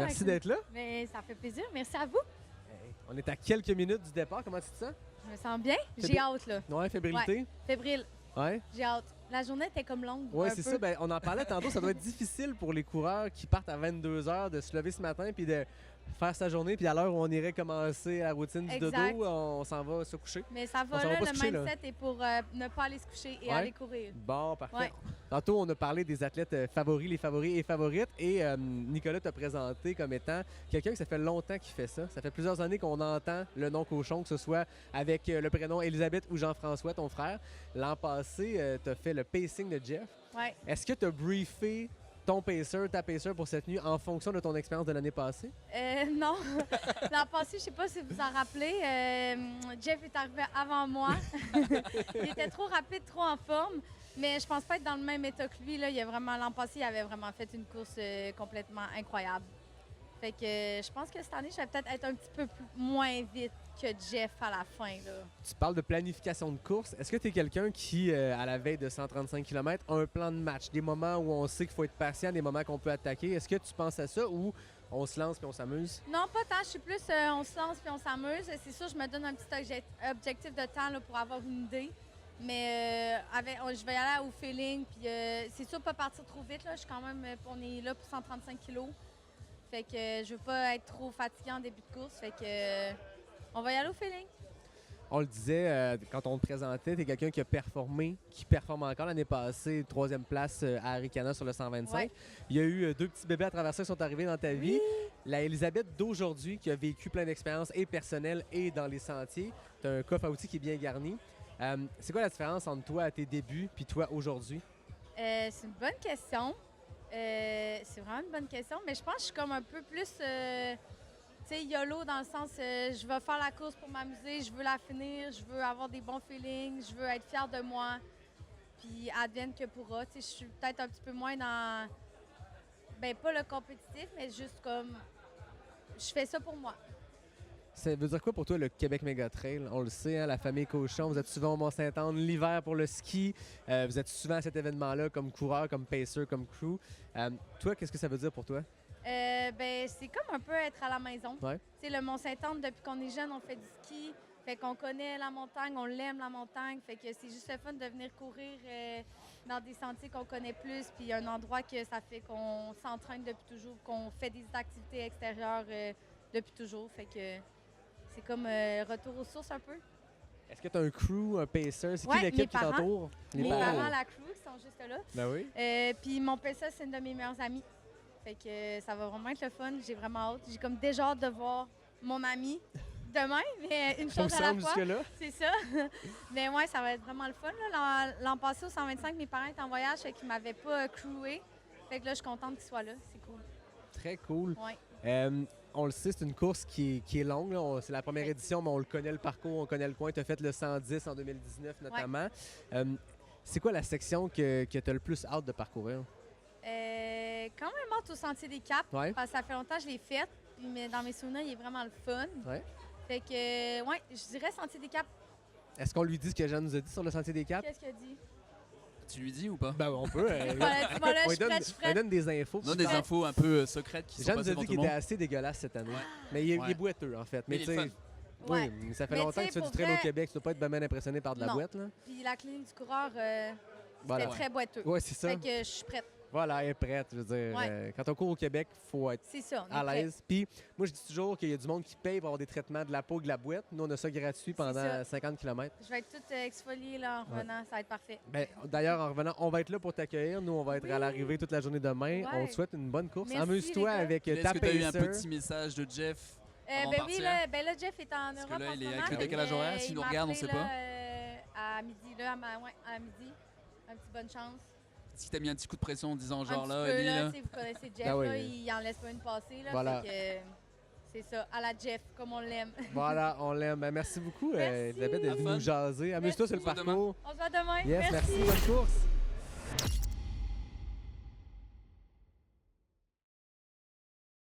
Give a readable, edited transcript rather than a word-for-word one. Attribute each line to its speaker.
Speaker 1: Merci
Speaker 2: cool.
Speaker 1: d'être là.
Speaker 2: Mais ça fait plaisir. Merci à vous.
Speaker 1: On est à quelques minutes du départ. Comment tu te sens?
Speaker 2: Je me sens bien. J'ai
Speaker 1: Fébrile.
Speaker 2: hâte, là.
Speaker 1: Ouais, fébrilité.
Speaker 2: Ouais. Fébrile.
Speaker 1: Ouais.
Speaker 2: J'ai hâte. La journée était comme longue.
Speaker 1: Oui,
Speaker 2: un
Speaker 1: c'est
Speaker 2: peu.
Speaker 1: ça. Ben, on en parlait tantôt. Ça doit être difficile pour les coureurs qui partent à 22 h de se lever ce matin puis de faire sa journée. Puis à l'heure où on irait commencer la routine du
Speaker 2: Exact.
Speaker 1: dodo, on s'en va se coucher.
Speaker 2: Mais ça
Speaker 1: On
Speaker 2: va
Speaker 1: s'en va
Speaker 2: là,
Speaker 1: pas
Speaker 2: le
Speaker 1: se coucher, là.
Speaker 2: mindset est pour ne pas aller se coucher et
Speaker 1: Ouais.
Speaker 2: aller courir.
Speaker 1: Bon, parfait.
Speaker 2: Ouais.
Speaker 1: Tantôt, on a parlé des athlètes favoris, les favoris et favorites. Et Nicolas t'a présenté comme étant quelqu'un que ça fait longtemps qu'il fait ça. Ça fait plusieurs années qu'on entend le nom Cochon, que ce soit avec le prénom Elisabeth ou Jean-François, ton frère. L'an passé, tu as fait le pacing de Jeff.
Speaker 2: Ouais.
Speaker 1: Est-ce que tu as briefé ton pacer, ta pacer pour cette nuit en fonction de ton expérience de l'année passée?
Speaker 2: Non. L'an passé, je sais pas si vous en rappelez, Jeff est arrivé avant moi. Il était trop rapide, trop en forme. Mais je pense pas être dans le même état que lui. Là. L'an passé, il avait vraiment fait une course complètement incroyable. Fait que je pense que cette année, je vais peut-être être un petit peu moins vite que Jeff à la fin. Là.
Speaker 1: Tu parles de planification de course. Est-ce que tu es quelqu'un qui, à la veille de 135 km, a un plan de match? Des moments où on sait qu'il faut être patient, des moments qu'on peut attaquer. Est-ce que tu penses à ça ou on se lance puis on s'amuse?
Speaker 2: Non, pas tant. Je suis plus on se lance puis on s'amuse. C'est sûr, je me donne un petit objectif de temps là, pour avoir une idée. Mais je vais y aller au feeling. Puis c'est sûr, pas partir trop vite. Là. On est là pour 135 kilos. Fait que je veux pas être trop fatiguée en début de course. Fait que on va y aller au feeling.
Speaker 1: On le disait quand on te présentait, tu es quelqu'un qui a performé, qui performe encore l'année passée, 3e place à Arikana sur le 125.
Speaker 2: Ouais.
Speaker 1: Il y a eu 2 petits bébés à traverser qui sont arrivés dans ta vie. La Elisabeth d'aujourd'hui qui a vécu plein d'expériences et personnelles et dans les sentiers. Tu as un coffre à outils qui est bien garni. C'est quoi la différence entre toi à tes débuts puis toi aujourd'hui?
Speaker 2: C'est une bonne question. C'est vraiment une bonne question, mais je pense que je suis comme un peu plus, tu sais, YOLO dans le sens, je vais faire la course pour m'amuser, je veux la finir, je veux avoir des bons feelings, je veux être fière de moi, puis advienne que pourra. Tu sais, je suis peut-être un petit peu moins dans, ben pas le compétitif, mais juste comme, je fais ça pour moi.
Speaker 1: Ça veut dire quoi pour toi le Québec Méga Trail? On le sait, hein, la famille Cochon, vous êtes souvent au Mont-Saint-Anne l'hiver pour le ski. Vous êtes souvent à cet événement-là comme coureur, comme pacer, comme crew. Toi, qu'est-ce que ça veut dire pour toi?
Speaker 2: Ben c'est comme un peu être à la maison.
Speaker 1: Ouais.
Speaker 2: Tu sais, le Mont-Saint-Anne, depuis qu'on est jeune, on fait du ski. Fait qu'on connaît la montagne, on l'aime la montagne. Fait que c'est juste le fun de venir courir dans des sentiers qu'on connaît plus. Puis un endroit que ça fait qu'on s'entraîne depuis toujours, qu'on fait des activités extérieures depuis toujours. Fait que c'est comme retour aux sources un peu.
Speaker 1: Est-ce que tu as un crew, un pacer? C'est
Speaker 2: Ouais,
Speaker 1: qui l'équipe
Speaker 2: mes
Speaker 1: qui
Speaker 2: parents.
Speaker 1: t'entoure?
Speaker 2: Mes parents, la crew, ils sont juste là.
Speaker 1: Ben oui.
Speaker 2: Puis mon pacer, c'est une de mes meilleures amies. Fait que ça va vraiment être le fun. J'ai vraiment hâte. J'ai comme déjà hâte de voir mon ami demain, mais une
Speaker 1: Ça me
Speaker 2: chose à la
Speaker 1: semble
Speaker 2: fois.
Speaker 1: jusque-là.
Speaker 2: C'est ça. Mais ouais, ça va être vraiment le fun. Là. L'an passé, au 125, mes parents étaient en voyage, fait qu'ils m'avaient pas crewé. Fait que là, je suis contente qu'ils soient là. C'est cool.
Speaker 1: Très cool.
Speaker 2: Ouais.
Speaker 1: On le sait, c'est une course qui est longue. C'est la première
Speaker 2: Ouais.
Speaker 1: édition, mais on le connaît le parcours, on connaît le coin. Tu as fait le 110 en 2019 notamment. C'est quoi la section que tu as le plus hâte de parcourir?
Speaker 2: Quand même hâte au Sentier des Caps,
Speaker 1: Ouais.
Speaker 2: parce que ça fait longtemps que je l'ai fait. Puis, mais dans mes souvenirs, il est vraiment le fun.
Speaker 1: Ouais.
Speaker 2: Fait que, ouais, je dirais Sentier des Caps.
Speaker 1: Est-ce qu'on lui dit ce que Jeanne nous a dit sur le Sentier des Caps?
Speaker 2: Qu'est-ce qu'il a dit?
Speaker 3: Tu lui dis ou pas?
Speaker 1: Ben, on peut.
Speaker 2: Voilà, dis-moi là,
Speaker 1: on
Speaker 2: je suis prête, je suis
Speaker 1: on
Speaker 2: prête.
Speaker 1: donne des infos.
Speaker 3: Non, des infos un peu secrètes qui sont
Speaker 1: Jeanne nous
Speaker 3: passées
Speaker 1: a
Speaker 3: devant
Speaker 1: dit
Speaker 3: tout
Speaker 1: qu'il
Speaker 3: le
Speaker 1: était
Speaker 3: monde.
Speaker 1: assez dégueulasse cette année.
Speaker 3: Ouais.
Speaker 1: Mais il
Speaker 3: Ouais.
Speaker 1: est boiteux, en fait.
Speaker 3: Mais il est
Speaker 1: tu sais,
Speaker 3: fun.
Speaker 1: oui,
Speaker 2: Ouais.
Speaker 1: mais ça fait
Speaker 2: Mais
Speaker 1: longtemps
Speaker 2: tu sais,
Speaker 1: que tu fais du
Speaker 2: pour
Speaker 1: trail
Speaker 2: vrai-
Speaker 1: au Québec. Tu dois pas être bien impressionné par de la
Speaker 2: Non.
Speaker 1: boîte, là.
Speaker 2: Puis la clinique du coureur,
Speaker 1: Voilà.
Speaker 2: c'était très boiteux.
Speaker 1: Oui, c'est ça.
Speaker 2: Fait que je suis prête.
Speaker 1: Voilà, elle est prête. Je veux dire,
Speaker 2: Ouais.
Speaker 1: quand on court au Québec, il faut être
Speaker 2: C'est ça, on est
Speaker 1: à
Speaker 2: prêt.
Speaker 1: l'aise. Puis moi, je dis toujours qu'il y a du monde qui paye pour avoir des traitements de la peau et de la boîte. Nous, on a ça gratuit pendant
Speaker 2: ça.
Speaker 1: 50 km.
Speaker 2: Je vais être toute exfoliée là, en revenant, ça va être parfait.
Speaker 1: Ben, d'ailleurs, en revenant, on va être là pour t'accueillir. Nous, on va être à l'arrivée toute la journée demain.
Speaker 2: Ouais.
Speaker 1: On te souhaite une bonne course.
Speaker 2: Merci,
Speaker 1: Amuse-toi
Speaker 2: les gars.
Speaker 1: avec
Speaker 3: Est-ce
Speaker 1: ta
Speaker 3: que tu as eu un
Speaker 1: pacer.
Speaker 3: petit message de Jeff avant de
Speaker 2: Ben oui,
Speaker 3: partir?
Speaker 2: là, Jeff est en
Speaker 3: Parce
Speaker 2: Europe
Speaker 3: que là,
Speaker 2: en
Speaker 3: il
Speaker 2: ce
Speaker 3: est
Speaker 2: moment.
Speaker 3: avec le décalage horaire. S'il
Speaker 2: Il
Speaker 3: nous
Speaker 2: m'a
Speaker 3: regarde, on
Speaker 2: appelé,
Speaker 3: sait pas.
Speaker 2: là, à midi, là, à midi. Un petit bonne chance.
Speaker 3: Si t'as mis un petit coup de pression en disant genre
Speaker 2: un
Speaker 3: là,
Speaker 2: petit peu,
Speaker 3: Ellie,
Speaker 2: là,
Speaker 3: là.
Speaker 2: tu sais, vous connaissez Jeff,
Speaker 1: Ben oui.
Speaker 2: là, il en laisse pas une passer. Là,
Speaker 1: Voilà.
Speaker 2: Fait que, c'est ça, à la Jeff, comme on l'aime.
Speaker 1: Voilà, on l'aime. Ben, merci beaucoup,
Speaker 2: Merci.
Speaker 1: Elisabeth, d'être venue
Speaker 3: Fun.
Speaker 1: nous jaser. Amuse-toi sur le
Speaker 3: On se voit
Speaker 1: parcours.
Speaker 2: On se voit demain.
Speaker 1: Yes, merci. Bonne course.